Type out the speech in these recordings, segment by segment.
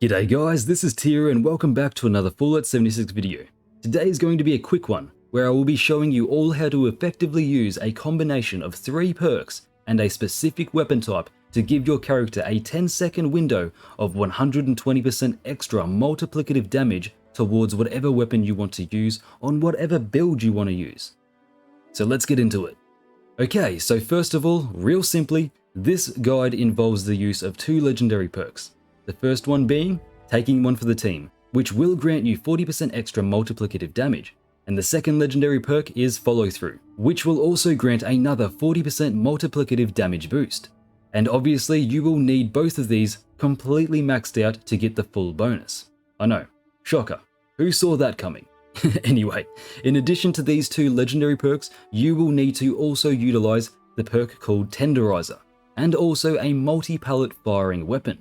G'day guys, this is Tia and welcome back to another Fallout 76 video. Today is going to be a quick one, where I will be showing you all how to effectively use a combination of 3 perks and a specific weapon type to give your character a 10-second window of 120% extra multiplicative damage towards whatever weapon you want to use on whatever build you want to use. So let's get into it. Okay, so first of all, real simply, this guide involves the use of 2 legendary perks. The first one being taking one for the team, which will grant you 40% extra multiplicative damage. And the second legendary perk is follow through, which will also grant another 40% multiplicative damage boost. And obviously you will need both of these completely maxed out to get the full bonus. I know, shocker, who saw that coming? Anyway, in addition to these 2 legendary perks, you will need to also utilize the perk called Tenderizer, and also a multi-pallet firing weapon.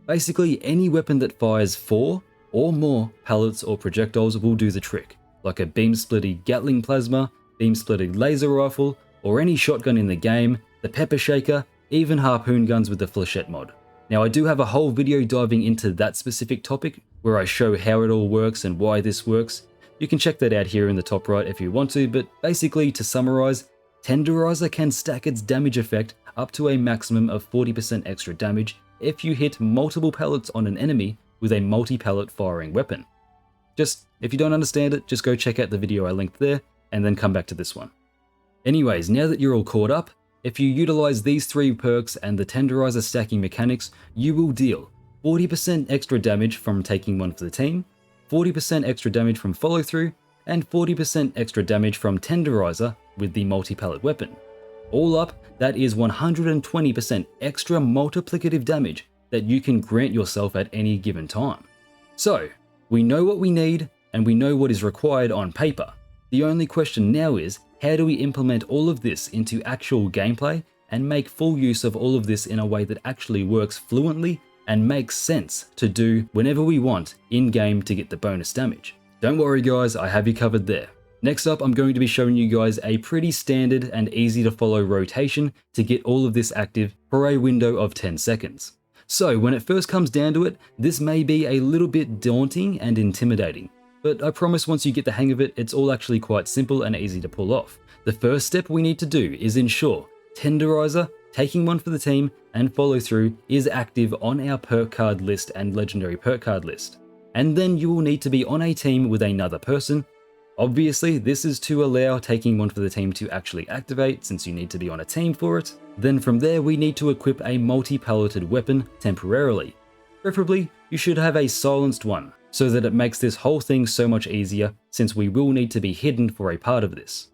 Basically, any weapon that fires 4 or more pellets or projectiles will do the trick, like a beam-splitting Gatling plasma, beam-splitting laser rifle, or any shotgun in the game, the pepper shaker, even harpoon guns with the flechette mod. Now, I do have a whole video diving into that specific topic, where I show how it all works and why this works. You can check that out here in the top right if you want to, but basically, to summarize, Tenderizer can stack its damage effect up to a maximum of 40% extra damage if you hit multiple pellets on an enemy with a multi-pellet firing weapon. Just, if you don't understand it, just go check out the video I linked there, and then come back to this one. Anyways, now that you're all caught up, if you utilize these 3 perks and the Tenderizer stacking mechanics, you will deal 40% extra damage from taking one for the team, 40% extra damage from follow through, and 40% extra damage from Tenderizer with the multi-pellet weapon. All up, that is 120% extra multiplicative damage that you can grant yourself at any given time. So, we know what we need and we know what is required on paper. The only question now is, how do we implement all of this into actual gameplay and make full use of all of this in a way that actually works fluently and makes sense to do whenever we want in-game to get the bonus damage? Don't worry guys, I have you covered there. Next up, I'm going to be showing you guys a pretty standard and easy to follow rotation to get all of this active for a window of 10 seconds. So when it first comes down to it, this may be a little bit daunting and intimidating, but I promise once you get the hang of it, it's all actually quite simple and easy to pull off. The first step we need to do is ensure Tenderizer, taking one for the team, and follow through is active on our perk card list and legendary perk card list. And then you will need to be on a team with another person. Obviously, this is to allow taking one for the team to actually activate, since you need to be on a team for it. Then from there, we need to equip a multi-pelleted weapon temporarily. Preferably, you should have a silenced one, so that it makes this whole thing so much easier, since we will need to be hidden for a part of this.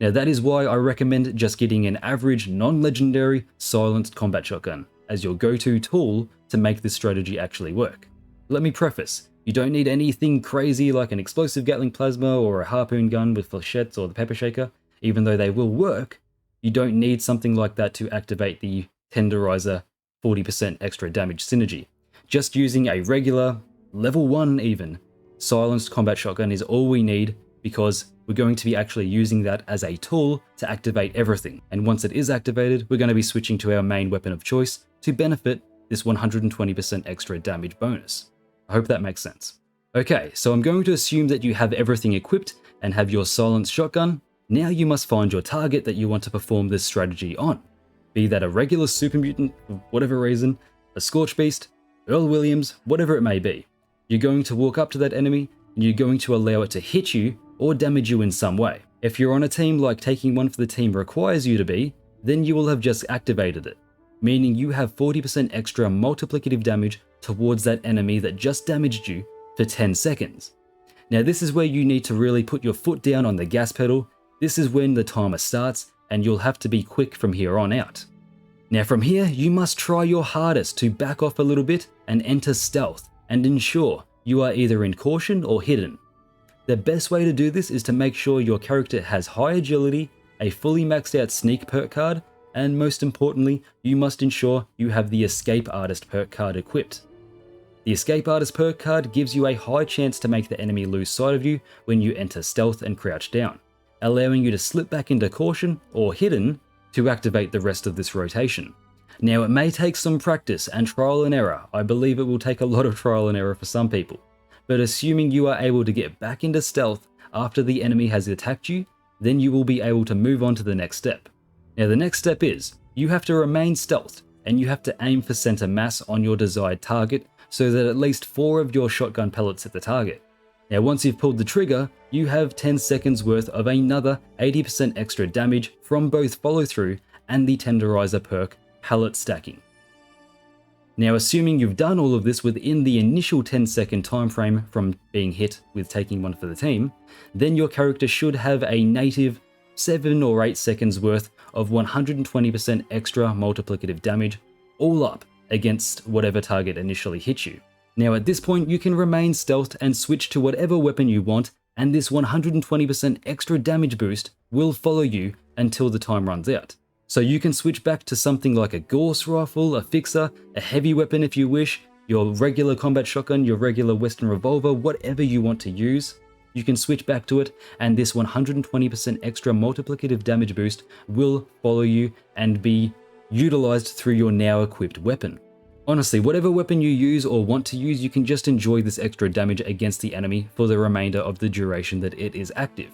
Now that is why I recommend just getting an average non-legendary silenced combat shotgun as your go-to tool to make this strategy actually work. Let me preface, you don't need anything crazy like an explosive Gatling plasma or a harpoon gun with flechettes or the pepper shaker. Even though they will work, you don't need something like that to activate the Tenderizer 40% extra damage synergy. Just using a regular, level 1 even, silenced combat shotgun is all we need, because we're going to be actually using that as a tool to activate everything. And once it is activated, we're going to be switching to our main weapon of choice to benefit this 120% extra damage bonus. I hope that makes sense. Okay, so I'm going to assume that you have everything equipped and have your silenced shotgun. Now you must find your target that you want to perform this strategy on. Be that a regular super mutant for whatever reason, a Scorch Beast, Earl Williams, whatever it may be. You're going to walk up to that enemy and you're going to allow it to hit you or damage you in some way. If you're on a team like taking one for the team requires you to be, then you will have just activated it, meaning you have 40% extra multiplicative damage towards that enemy that just damaged you for 10 seconds. Now this is where you need to really put your foot down on the gas pedal. This is when the timer starts and you'll have to be quick from here on out. Now from here, you must try your hardest to back off a little bit and enter stealth and ensure you are either in caution or hidden. The best way to do this is to make sure your character has high agility, a fully maxed out sneak perk card, and most importantly, you must ensure you have the Escape Artist perk card equipped. The Escape Artist perk card gives you a high chance to make the enemy lose sight of you when you enter stealth and crouch down, allowing you to slip back into caution or hidden to activate the rest of this rotation. Now it may take some practice and trial and error. I believe it will take a lot of trial and error for some people. But assuming you are able to get back into stealth after the enemy has attacked you, then you will be able to move on to the next step. Now the next step is, you have to remain stealthed and you have to aim for center mass on your desired target so that at least 4 of your shotgun pellets hit the target. Now once you've pulled the trigger, you have 10 seconds worth of another 80% extra damage from both follow through and the tenderizer perk pellet stacking. Now assuming you've done all of this within the initial 10-second time frame from being hit with taking one for the team, then your character should have a native 7 or 8 seconds worth of 120% extra multiplicative damage, all up against whatever target initially hit you. Now at this point you can remain stealthed and switch to whatever weapon you want, and this 120% extra damage boost will follow you until the time runs out. So you can switch back to something like a Gauss rifle, a fixer, a heavy weapon if you wish, your regular combat shotgun, your regular Western revolver, whatever you want to use. You can switch back to it, and this 120% extra multiplicative damage boost will follow you and be utilized through your now equipped weapon. Honestly, whatever weapon you use or want to use, you can just enjoy this extra damage against the enemy for the remainder of the duration that it is active.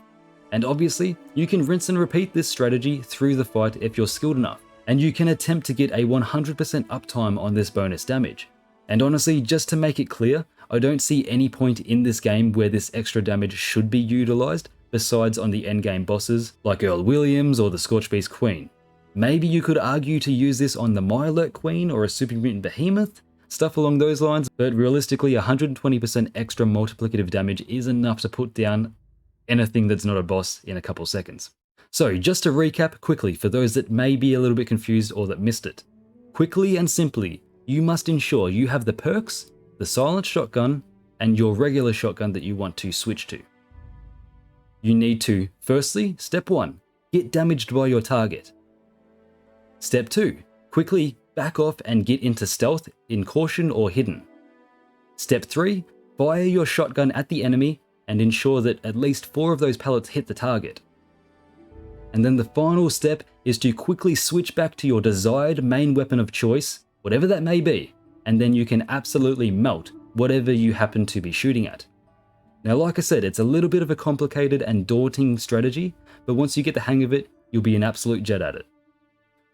And obviously, you can rinse and repeat this strategy through the fight if you're skilled enough, and you can attempt to get a 100% uptime on this bonus damage. And honestly, just to make it clear, I don't see any point in this game where this extra damage should be utilized besides on the endgame bosses like Earl Williams or the Scorchbeast Queen. Maybe you could argue to use this on the Mylurk Queen or a Super Mutant Behemoth, stuff along those lines, but realistically 120% extra multiplicative damage is enough to put down anything that's not a boss in a couple seconds. So just to recap quickly for those that may be a little bit confused or that missed it. Quickly and simply, you must ensure you have the perks, the silent shotgun, and your regular shotgun that you want to switch to. You need to, firstly, step 1, get damaged by your target. Step 2, quickly back off and get into stealth in caution or hidden. Step 3, fire your shotgun at the enemy and ensure that at least 4 of those pellets hit the target. And then the final step is to quickly switch back to your desired main weapon of choice, whatever that may be, and then you can absolutely melt whatever you happen to be shooting at. Now like I said, it's a little bit of a complicated and daunting strategy, but once you get the hang of it, you'll be an absolute jet at it.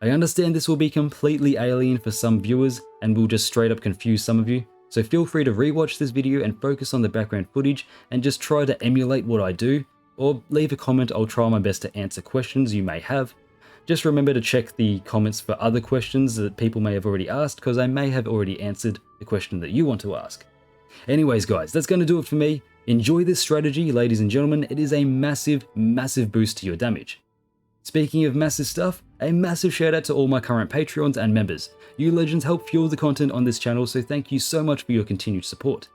I understand this will be completely alien for some viewers and will just straight up confuse some of you, so feel free to rewatch this video and focus on the background footage and just try to emulate what I do, or leave a comment. I'll try my best to answer questions you may have. Just remember to check the comments for other questions that people may have already asked, because I may have already answered the question that you want to ask. Anyways guys, that's going to do it for me. Enjoy this strategy, ladies and gentlemen. It is a massive, massive boost to your damage. Speaking of massive stuff, a massive shout out to all my current Patreons and members. You legends help fuel the content on this channel, so thank you so much for your continued support.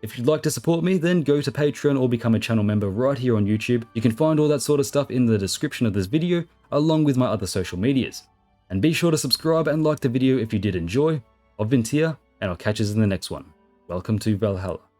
If you'd like to support me, then go to Patreon or become a channel member right here on YouTube. You can find all that sort of stuff in the description of this video, along with my other social medias. And be sure to subscribe and like the video if you did enjoy. I've been Tia, and I'll catch you in the next one. Welcome to Valhalla.